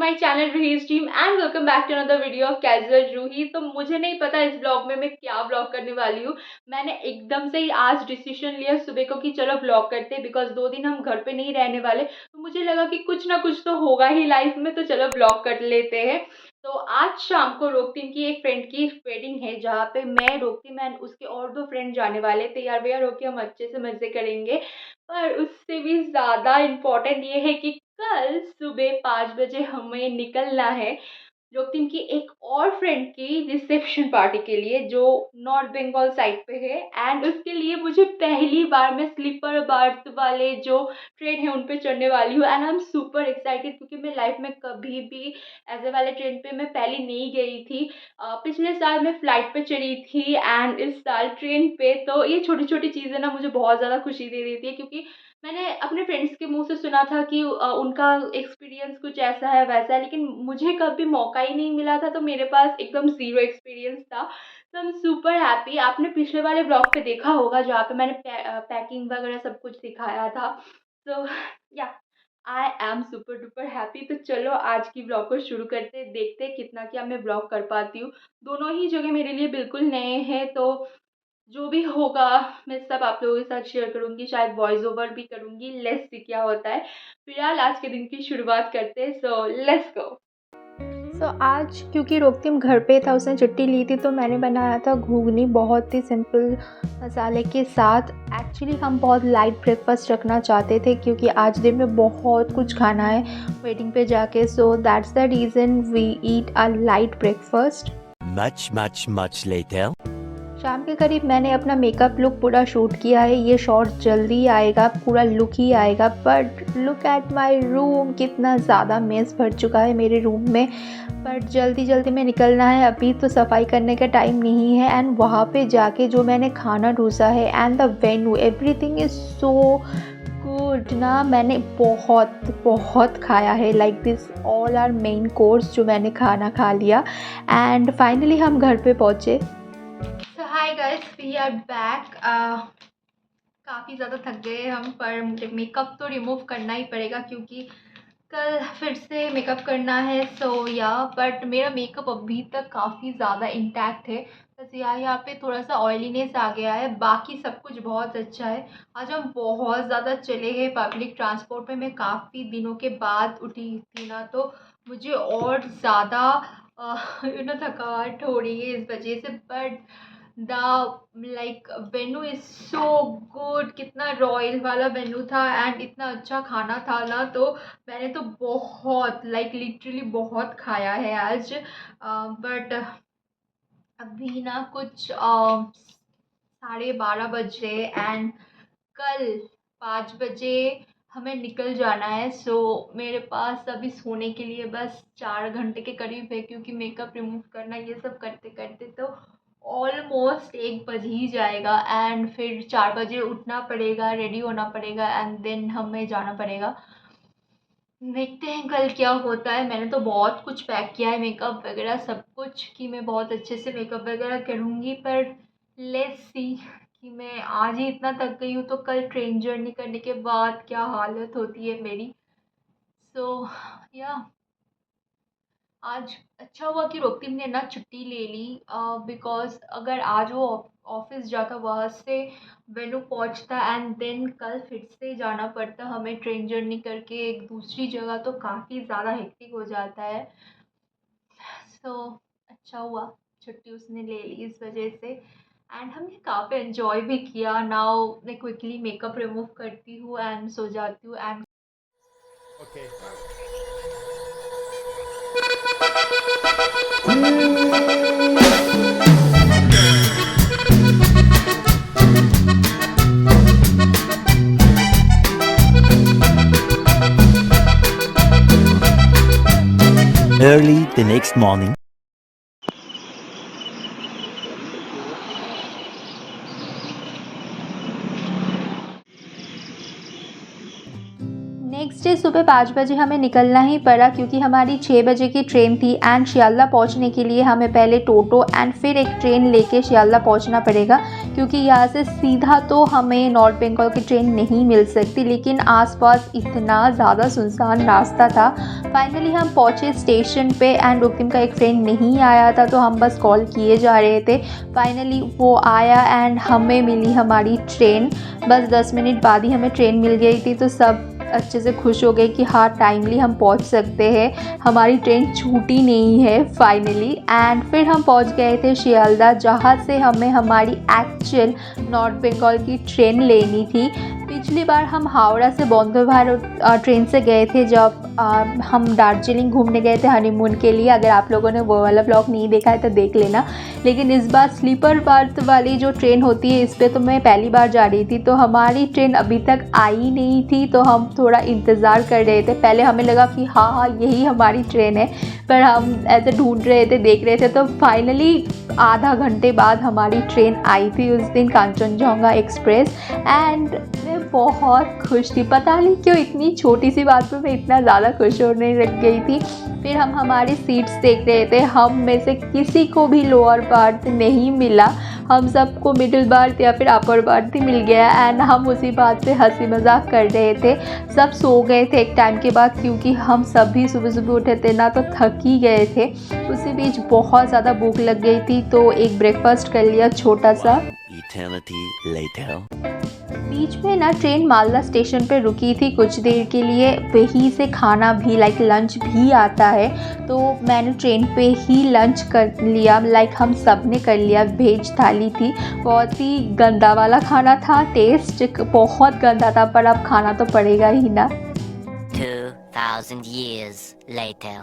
My channel Ruhi's dream and welcome back to another video of casual Ruhi. तो मुझे नहीं पता इस ब्लॉग में मैं क्या ब्लॉग करने वाली हूँ। मैंने एकदम से ही आज डिसीजन लिया सुबह को कि चलो ब्लॉग करते हैं, बिकॉज 2 दिन हम घर पे नहीं रहने वाले। तो मुझे लगा कि कुछ ना कुछ तो होगा ही लाइफ में, तो चलो ब्लॉग कर लेते हैं। तो आज शाम को रोकतिम की एक फ्रेंड की वेडिंग है, जहाँ पे मैं, रोकतिम एंड उसके और 2 फ्रेंड जाने वाले। तैयार वैयार होके हम अच्छे से मज़े करेंगे। पर उससे भी ज़्यादा इम्पोर्टेंट ये है कि कल सुबह 5 बजे हमें निकलना है जोतिम की एक और फ्रेंड की रिसेप्शन पार्टी के लिए, जो नॉर्थ बंगाल साइड पे है। एंड उसके लिए मुझे पहली बार मैं स्लीपर बर्थ वाले जो ट्रेन है उन पे चढ़ने वाली हूँ। And I am super excited, क्योंकि मैं लाइफ में कभी भी ऐसे वाले ट्रेन पे मैं पहले नहीं गई थी। पिछले साल मैं फ्लाइट पे चढ़ी थी एंड इस साल ट्रेन पे। तो ये छोटी छोटी चीज़ें ना मुझे बहुत ज़्यादा खुशी दे देती है, क्योंकि मैंने अपने फ्रेंड्स के मुंह से सुना था कि उनका एक्सपीरियंस कुछ ऐसा है वैसा है, लेकिन मुझे कभी मौका ही नहीं मिला था। तो मेरे पास एकदम ज़ीरो एक्सपीरियंस था। तो आई एम सुपर हैप्पी। आपने पिछले वाले ब्लॉग पे देखा होगा जहाँ पे मैंने पैकिंग वगैरह सब कुछ सिखाया था। तो या I am super duper happy. तो चलो आज की ब्लॉग को शुरू करते हैं, देखते हैं कितना क्या मैं ब्लॉग कर पाती हूँ। दोनों ही जगह मेरे लिए बिल्कुल नए हैं, तो जो भी होगा मैं सब आप लोगों के साथ शेयर करूँगी, शायद वॉइस ओवर भी करूँगी। लेट्स सी क्या होता है। फिलहाल आज के दिन की शुरुआत करते हैं, सो लेट्स गो। आज क्योंकि रोकतिम घर पे था, उसने छुट्टी ली थी, तो मैंने बनाया था घुगनी, बहुत ही सिंपल मसाले के साथ। एक्चुअली हम बहुत लाइट ब्रेकफास्ट रखना चाहते थे, क्योंकि आज दिन में बहुत कुछ खाना है वेडिंग पे जाके। So that's the reason we eat a light breakfast. Much later. शाम के करीब मैंने अपना मेकअप लुक पूरा शूट किया है। ये शॉर्ट जल्दी आएगा, पूरा लुक ही आएगा। But look at my room, कितना ज़्यादा मेस भर चुका है मेरे रूम में। बट जल्दी जल्दी में निकलना है, अभी तो सफाई करने का टाइम नहीं है। एंड वहाँ पे जाके जो मैंने खाना ढूंढा है and the venue, everything is so good ना। मैंने बहुत बहुत खाया है, like this all are main course जो मैंने खाना खा लिया। एंड फाइनली हम घर पे पहुँचे। So hi guys, we are back. काफ़ी ज़्यादा थक गए हम, पर मुझे मेकअप तो रिमूव करना ही पड़ेगा, क्योंकि कल फिर से मेकअप करना है। सो या बट मेरा मेकअप अभी तक काफ़ी ज़्यादा इंटैक्ट है। बस यहाँ पे थोड़ा सा ऑयलीनेस आ गया है, बाकी सब कुछ बहुत अच्छा है। आज हम बहुत ज़्यादा चले हैं पब्लिक ट्रांसपोर्ट में। मैं काफ़ी दिनों के बाद उठी थी ना, तो मुझे और ज़्यादा थकावट हो रही है इस वजह से। But the like venue is so good. कितना रॉयल वाला वेन्यू था एंड इतना अच्छा खाना था ना। तो मैंने तो बहुत लिटरली बहुत खाया है आज। बट अभी ना कुछ 12:30 बज रहे एंड कल 5 बजे हमें निकल जाना है। सो मेरे पास अभी सोने के लिए बस 4 घंटे के करीब है, क्योंकि मेकअप रिमूव करना ये सब करते करते तो ऑलमोस्ट 1 बज ही जाएगा। एंड फिर 4 बजे उठना पड़ेगा, रेडी होना पड़ेगा एंड देन हमें जाना पड़ेगा। देखते हैं कल क्या होता है। मैंने तो बहुत कुछ पैक किया है, मेकअप वगैरह सब कुछ, कि मैं बहुत अच्छे से मेकअप वगैरह करूँगी। पर लेट्स सी कि मैं आज ही इतना थक गई हूँ, तो कल ट्रेन जर्नी करने के बाद क्या हालत होती है मेरी। सो या आज अच्छा हुआ कि रोक्तिम ने ना छुट्टी ले ली, बिकॉज अगर आज वो ऑफिस जाता, वहाँ से वेन्यू पहुँचता एंड देन कल फिर से जाना पड़ता हमें ट्रेन जर्नी करके एक दूसरी जगह, तो काफ़ी ज़्यादा हेक्टिक हो जाता है। सो अच्छा हुआ छुट्टी उसने ले ली इस वजह से। एंड हमने काफ़ी एंजॉय भी किया। नाउ मैं क्विकली मेकअप रिमूव करती हूँ एंड सो जाती हूँ। And Okay. Early the next morning. Next next day सुबह 5 बजे हमें निकलना ही पड़ा क्योंकि हमारी 6 बजे की ट्रेन थी एंड शियाल्दा पहुंचने के लिए हमें पहले टोटो एंड फिर एक ट्रेन लेके शियाल्दा पहुंचना पड़ेगा क्योंकि यहाँ से सीधा तो हमें नॉर्थ बंगाल की ट्रेन नहीं मिल सकती, लेकिन आसपास इतना ज़्यादा सुनसान रास्ता था। फाइनली हम पहुँचे स्टेशन पे एंड रुकतिम का एक फ्रेंड नहीं आया था तो हम बस कॉल किए जा रहे थे। फाइनली वो आया एंड हमें मिली हमारी ट्रेन। बस 10 मिनट बाद ही हमें ट्रेन मिल गई थी तो सब अच्छे से खुश हो गए कि हाँ टाइमली हम पहुंच सकते हैं, हमारी ट्रेन छूटी नहीं है फाइनली। एंड फिर हम पहुंच गए थे शियाल्दा जहाँ से हमें हमारी एक्चुअल नॉर्थ बंगाल की ट्रेन लेनी थी। पिछली बार हम हावड़ा से वंदे भारत ट्रेन से गए थे जब हम दार्जिलिंग घूमने गए थे हनीमून के लिए। अगर आप लोगों ने वो वाला ब्लॉग नहीं देखा है तो देख लेना। लेकिन इस बार स्लीपर बर्थ वाली जो ट्रेन होती है इस पर तो मैं पहली बार जा रही थी, तो हमारी ट्रेन अभी तक आई नहीं थी तो हम थोड़ा इंतज़ार कर रहे थे। पहले हमें लगा कि हाँ यही हमारी ट्रेन है, पर हम ऐसे ढूंढ रहे थे, देख रहे थे, तो फाइनली आधा घंटे बाद हमारी ट्रेन आई थी उस दिन, कांचनजंगा एक्सप्रेस। एंड मैं बहुत खुश थी, पता नहीं क्यों इतनी छोटी सी बात पर मैं इतना ज़्यादा खुश होने लग गई थी। फिर हम हमारी सीट्स देख रहे थे, हम में से किसी को भी लोअर बर्थ नहीं मिला, हम सबको मिडिल बर्थ या फिर अपर बर्थ ही मिल गया। एंड हम उसी बात पे हंसी मजाक कर रहे थे। सब सो गए थे एक टाइम के बाद क्योंकि हम सभी सुबह सुबह उठे थे ना, तो थक ही गए थे। उसी बीच बहुत ज़्यादा भूख लग गई थी तो एक ब्रेकफास्ट कर लिया छोटा सा। Eternity later. बीच में ना ट्रेन मालदा स्टेशन पे रुकी थी कुछ देर के लिए, वहीं से खाना भी लाइक लंच भी आता है, तो मैंने ट्रेन पे ही लंच कर लिया। लाइक हम सब ने कर लिया। वेज थाली थी, बहुत ही गंदा वाला खाना था, टेस्ट बहुत गंदा था, पर अब खाना तो पड़ेगा ही ना। 2000 years later.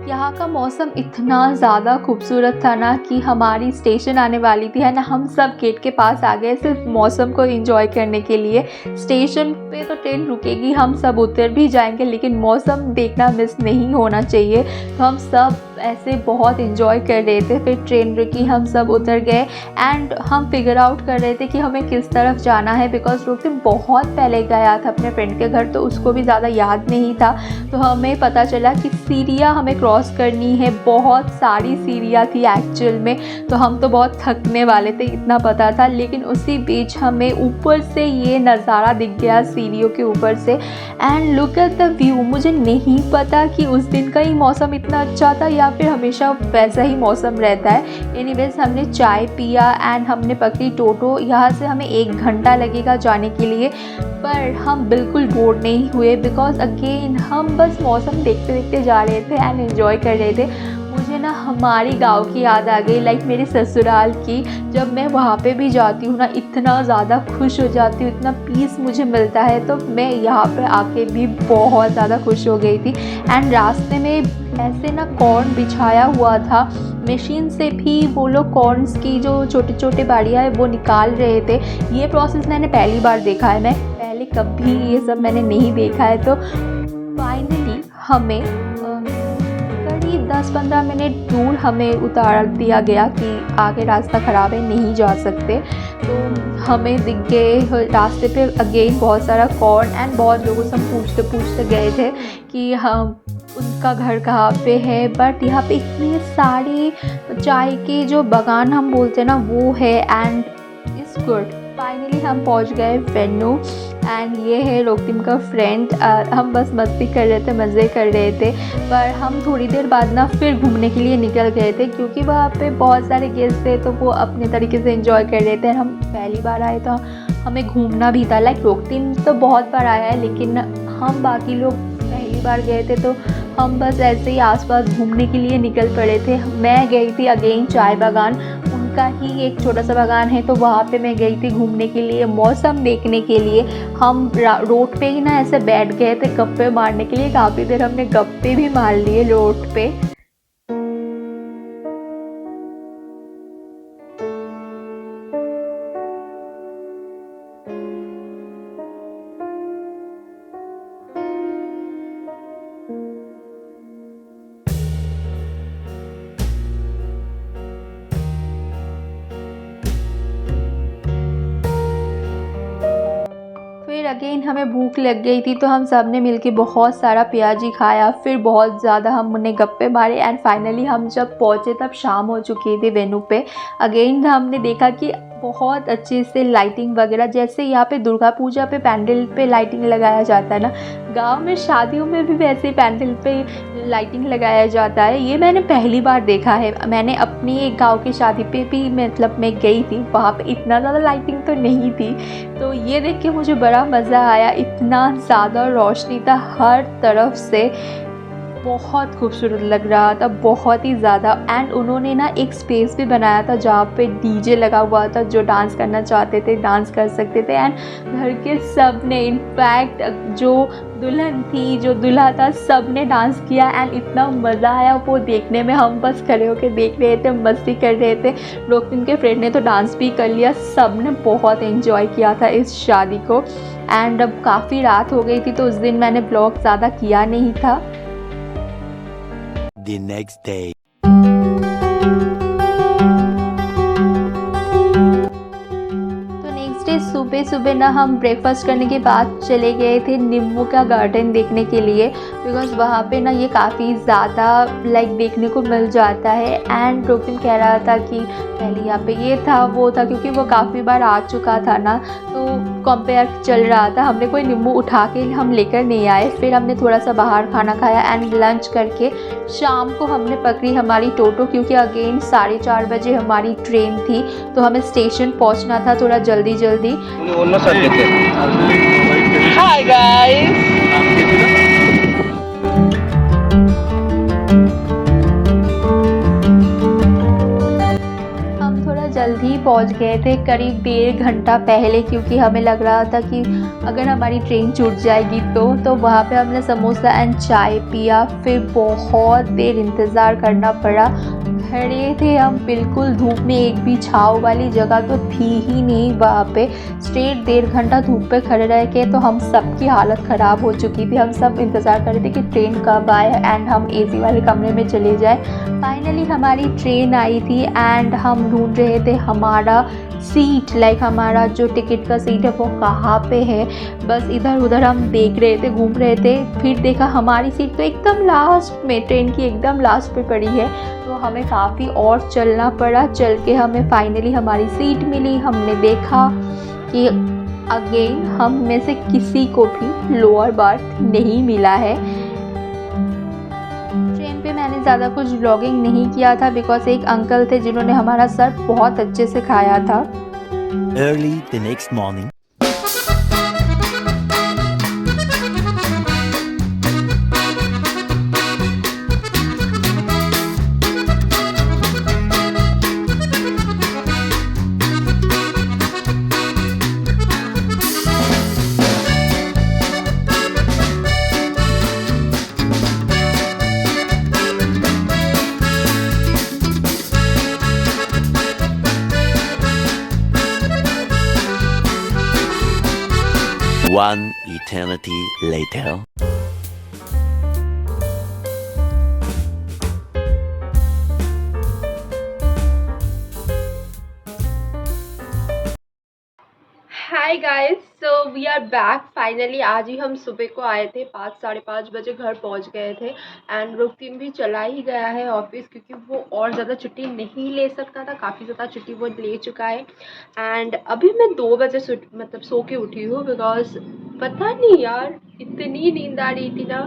यहाँ का मौसम इतना ज़्यादा खूबसूरत था ना कि हमारी स्टेशन आने वाली थी है ना, हम सब गेट के पास आ गए सिर्फ मौसम को एंजॉय करने के लिए। स्टेशन पे तो ट्रेन रुकेगी, हम सब उतर भी जाएंगे, लेकिन मौसम देखना मिस नहीं होना चाहिए। तो हम सब ऐसे बहुत एंजॉय कर रहे थे। फिर ट्रेन रुकी, हम सब उतर गए एंड हम फिगर आउट कर रहे थे कि हमें किस तरफ जाना है, बिकॉज रुकतिम बहुत पहले गया था अपने फ्रेंड के घर तो उसको भी ज़्यादा याद नहीं था। तो हमें पता चला कि सीढ़ियाँ हमें क्रॉस करनी है, बहुत सारी सीढ़ियाँ थी एक्चुअल में, तो हम तो बहुत थकने वाले थे इतना पता था। लेकिन उसी बीच हमें ऊपर से ये नज़ारा दिख गया सीढ़ियों के ऊपर से, and look at the view. मुझे नहीं पता कि उस दिन का ही मौसम इतना अच्छा था या फिर हमेशा वैसा ही मौसम रहता है। एनीवेज हमने चाय पिया एंड हमने पकड़ी टोटो। यहाँ से हमें 1 घंटा लगेगा जाने के लिए, पर हम बिल्कुल बोर नहीं हुए बिकॉज अगेन हम बस मौसम देखते देखते जा रहे थे एंड एंजॉय कर रहे थे। मुझे ना हमारी गांव की याद आ गई, लाइक मेरे ससुराल की। जब मैं वहाँ पे भी जाती हूँ ना इतना ज़्यादा खुश हो जाती हूँ, इतना पीस मुझे मिलता है, तो मैं यहाँ पे आके भी बहुत ज़्यादा खुश हो गई थी। एंड रास्ते में ऐसे ना कॉर्न बिछाया हुआ था, मशीन से भी वो लोग कॉर्न्स की जो छोटे छोटे बाड़ियाँ है वो निकाल रहे थे। ये प्रोसेस मैंने पहली बार देखा है, मैं पहले कभी ये सब मैंने नहीं देखा है। तो फाइनली हमें करीब 10-15 मिनट दूर हमें उतार दिया गया कि आगे रास्ता ख़राब है, नहीं जा सकते। तो हमें दिख गए रास्ते पे अगेन बहुत सारा कॉर्न एंड बहुत लोगों से हम पूछते पूछते गए थे कि हम उनका घर कहाँ पे है। बट यहाँ पे इतने सारे चाय के जो बागान हम बोलते हैं ना वो है एंड इट्स गुड। फाइनली हम पहुँच गए वेन्यू एंड ये है रुकतिम का फ्रेंड। हम बस मस्ती कर रहे थे, मज़े कर रहे थे, पर हम थोड़ी देर बाद ना फिर घूमने के लिए निकल गए थे क्योंकि वहाँ पे बहुत सारे गेस्ट थे तो वो अपने तरीके से एंजॉय कर रहे थे। हम पहली बार आए तो हमें घूमना भी था। लाइक रुकतिम तो बहुत बार आया है लेकिन हम बाकी लोग पहली बार गए थे तो हम बस ऐसे ही आसपास घूमने के लिए निकल पड़े थे। मैं गई थी अगेन चाय बागान, उनका ही एक छोटा सा बागान है तो वहाँ पे मैं गई थी घूमने के लिए, मौसम देखने के लिए। हम रोड पे ही ना ऐसे बैठ गए थे गप्पे मारने के लिए, काफ़ी देर हमने गप्पे भी मार लिए रोड पे। फिर फिर अगेन हमें भूख लग गई थी तो हम सब ने मिल बहुत सारा प्याजी खाया, फिर बहुत ज़्यादा हमने गप्पे मारे एंड फाइनली हम जब पहुँचे तब शाम हो चुकी थी वेन्यू पे। अगेन हमने देखा कि बहुत अच्छे से लाइटिंग वगैरह, जैसे यहाँ पे दुर्गा पूजा पे पैंडल पे लाइटिंग लगाया जाता है ना, गांव में शादियों में भी वैसे पैंडल पे लाइटिंग लगाया जाता है। ये मैंने पहली बार देखा है। मैंने अपनी एक गांव की शादी पे भी मतलब मैं गई थी, वहाँ पे इतना ज़्यादा लाइटिंग तो नहीं थी। तो ये देख के मुझे बड़ा मज़ा आया, इतना ज़्यादा रोशनी था हर तरफ से, बहुत खूबसूरत लग रहा था, बहुत ही ज़्यादा। एंड उन्होंने ना एक स्पेस भी बनाया था जहाँ पे डीजे लगा हुआ था, जो डांस करना चाहते थे डांस कर सकते थे। एंड घर के सब ने, इनफैक्ट जो दुल्हन थी जो दूल्हा था, सब ने डांस किया एंड इतना मज़ा आया वो देखने में। हम बस खड़े होकर देख रहे थे, मस्ती कर रहे थे। लोग उनके फ्रेंड ने तो डांस भी कर लिया, सब ने बहुत एंजॉय किया था इस शादी को। एंड अब काफ़ी रात हो गई थी तो उस दिन मैंने ब्लॉग ज़्यादा किया नहीं था। The next day. तो नेक्स्ट डे सुबह सुबह ना हम ब्रेकफास्ट करने के बाद चले गए थे नींबू का गार्डन देखने के लिए, बिकॉज़ वहाँ पे ना ये काफ़ी ज़्यादा लाइक देखने को मिल जाता है। एंड रोकिन कह रहा था कि पहले यहाँ पे ये था वो था, क्योंकि वो काफ़ी बार आ चुका था ना, तो कंपेयर चल रहा था। हमने कोई नींबू उठा के हम लेकर नहीं आए। फिर हमने थोड़ा सा बाहर खाना खाया एंड लंच करके शाम को हमने पकड़ी हमारी टोटो, क्योंकि अगेन 4:30 बजे हमारी ट्रेन थी तो हमें स्टेशन पहुंचना था थोड़ा जल्दी जल्दी। हाय गाइस, जल्दी पहुंच गए थे, करीब 1.5 घंटा पहले, क्योंकि हमें लग रहा था कि अगर हमारी ट्रेन छूट जाएगी तो वहाँ पे हमने समोसा एंड चाय पिया। फिर बहुत देर इंतज़ार करना पड़ा, खड़े थे हम बिल्कुल धूप में, एक भी छाँव वाली जगह तो थी ही नहीं वहाँ पे। स्ट्रेट 1.5 घंटा धूप पे खड़े रह के तो हम सब की हालत ख़राब हो चुकी थी। हम सब इंतज़ार कर रहे थे कि ट्रेन कब आए एंड हम एसी वाले कमरे में चले जाए। फाइनली हमारी ट्रेन आई थी एंड हम ढूंढ रहे थे हमारा सीट, लाइक हमारा जो टिकट का सीट है वो कहाँ पे है। बस इधर उधर हम देख रहे थे, घूम रहे थे, फिर देखा हमारी सीट तो एकदम लास्ट में, ट्रेन की एकदम लास्ट पे पड़ी है। तो हमें काफ़ी और चलना पड़ा, चल के हमें फाइनली हमारी सीट मिली। हमने देखा कि अगेन हम में से किसी को भी लोअर बर्थ नहीं मिला है। ट्रेन पे मैंने ज़्यादा कुछ व्लॉगिंग नहीं किया था, बिकॉज एक अंकल थे जिन्होंने हमारा सर बहुत अच्छे से खाया था। Early the next morning. One eternity later. Hi guys, so we are back finally. आज ही हम सुबह को आए थे, 5 साढ़े 5 बजे घर पहुंच गए थे। एंड रुकतीन भी चला ही गया है ऑफिस, क्योंकि वो और ज़्यादा छुट्टी नहीं ले सकता था, काफ़ी ज़्यादा छुट्टी वो ले चुका है। एंड अभी मैं 2 बजे मतलब सो के उठी हूँ, बिकॉज पता नहीं यार इतनी नींद आ रही थी ना।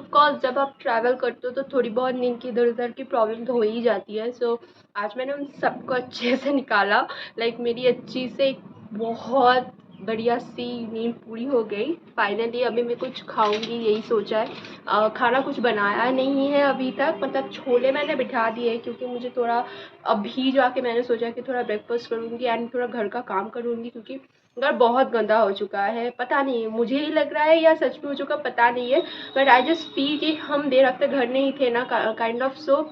ऑफकोर्स जब आप ट्रैवल करते हो तो थोड़ी बहुत नींद की इधर उधर की प्रॉब्लम तो हो ही जाती है। सो आज मैंने उन सबको अच्छे से निकाला, लाइक मेरी अच्छी से बहुत बढ़िया सी नींद पूरी हो गई। फाइनली अभी मैं कुछ खाऊंगी, यही सोचा है। खाना कुछ बनाया नहीं है अभी तक, मतलब छोले मैंने बिठा दिए, क्योंकि मुझे थोड़ा अभी जाके मैंने सोचा कि थोड़ा ब्रेकफास्ट करूंगी एंड थोड़ा घर का काम करूंगी, क्योंकि घर बहुत गंदा हो चुका है। पता नहीं मुझे ही लग रहा है या सच में हो चुका पता नहीं है, बट आई जस्ट फील कि हम देर हफ्ते घर नहीं थे ना, काइंड ऑफ। सो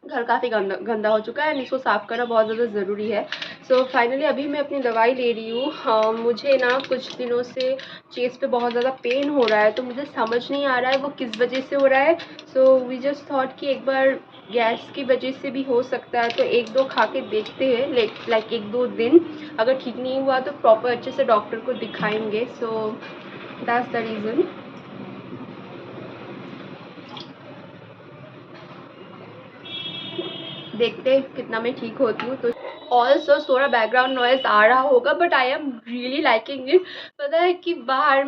घर काफ़ी गंदा हो चुका है एंड इसको साफ़ करना बहुत ज़्यादा ज़रूरी है। सो फाइनली अभी मैं अपनी दवाई ले रही हूँ। मुझे ना कुछ दिनों से चेस्ट पे बहुत ज़्यादा पेन हो रहा है, तो मुझे समझ नहीं आ रहा है वो किस वजह से हो रहा है। सो वी जस्ट थॉट कि एक बार गैस की वजह से भी हो सकता है, तो 1-2 खा के देखते हैं, लाइक 1-2 दिन। अगर ठीक नहीं हुआ तो प्रॉपर अच्छे से डॉक्टर को दिखाएंगे। सो दैट्स द रीज़न। देखते हैं कितना मैं ठीक होती हूँ। तो ऑल्सो थोड़ा बैकग्राउंड नॉइज आ रहा होगा, but I am really liking it. पता है कि बाहर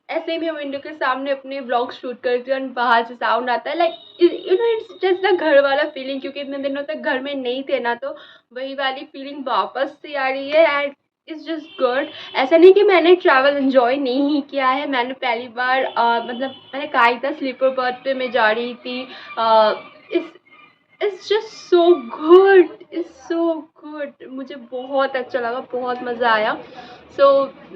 ऐसे ही मैं विंडो के सामने अपने ब्लॉग शूट करती हूँ और बाहर से साउंड आता है, like you know it's just ना घर वाला फीलिंग, क्योंकि इतने दिनों तक घर में नहीं थे ना, तो वही वाली फीलिंग वापस से आ रही है एंड इट्स जस्ट गुड। ऐसा नहीं कि मैंने ट्रैवल इन्जॉय नहीं किया है, मैंने पहली बार मतलब मैंने कहा ही था स्लीपर बर्थ पे मैं जा रही थी। इस it's just so good, it's so good. मुझे बहुत अच्छा लगा, बहुत मज़ा आया। सो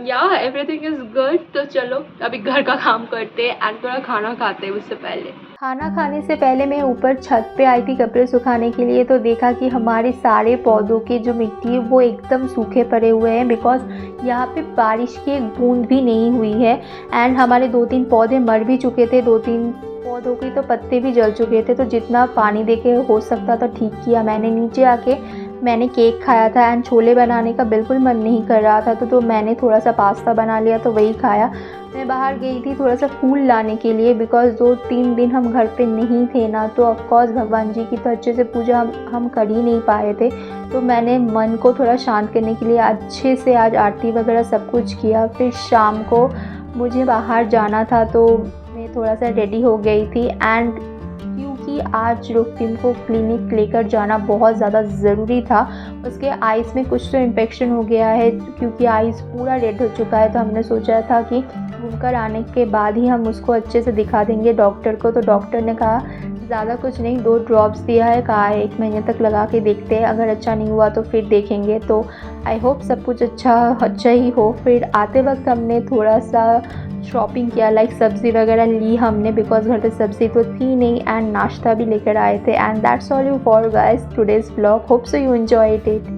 या एवरीथिंग इज़ गुड। तो चलो अभी घर का काम करते हैं एंड थोड़ा खाना खाते हैं उससे पहले। खाना खाने से पहले मैं ऊपर छत पे आई थी कपड़े सुखाने के लिए, तो देखा कि हमारे सारे पौधों की जो मिट्टी है वो एकदम सूखे पड़े हुए हैं, बिकॉज़ यहाँ पे बारिश की एक बूंद भी नहीं हुई है। एंड हमारे 2-3 पौधे मर भी चुके थे, 2-3 पौधों के तो पत्ते भी जल चुके थे, तो जितना पानी देके हो सकता था ठीक किया। मैंने नीचे आके मैंने केक खाया था एंड छोले बनाने का बिल्कुल मन नहीं कर रहा था, तो मैंने थोड़ा सा पास्ता बना लिया, तो वही खाया। मैं बाहर गई थी थोड़ा सा फूल लाने के लिए, बिकॉज़ 2-3 दिन हम घर पे नहीं थे ना, तो ऑफकोर्स भगवान जी की तो अच्छे से पूजा हम कर ही नहीं पाए थे। तो मैंने मन को थोड़ा शांत करने के लिए अच्छे से आज आरती वगैरह सब कुछ किया। फिर शाम को मुझे बाहर जाना था, तो मैं थोड़ा सा रेडी हो गई थी एंड क्योंकि आज रुक्तिम को क्लिनिक लेकर जाना बहुत ज़्यादा ज़रूरी था। उसके आइज़ में कुछ तो इन्फेक्शन हो गया है, क्योंकि आइज़ पूरा रेड हो चुका है, तो हमने सोचा था कि घूमकर आने के बाद ही हम उसको अच्छे से दिखा देंगे डॉक्टर को। तो डॉक्टर ने कहा ज़्यादा कुछ नहीं, 2 ड्रॉप्स दिया है, कहा है 1 महीने तक लगा के देखते हैं, अगर अच्छा नहीं हुआ तो फिर देखेंगे। तो आई होप सब कुछ अच्छा ही हो। फिर आते वक्त हमने थोड़ा सा शॉपिंग किया, लाइक सब्ज़ी वगैरह ली हमने, बिकॉज़ घर पे सब्ज़ी तो थी नहीं, एंड नाश्ता भी लेकर आए थे। And that's all you for guys today's vlog. Hope so you enjoyed it.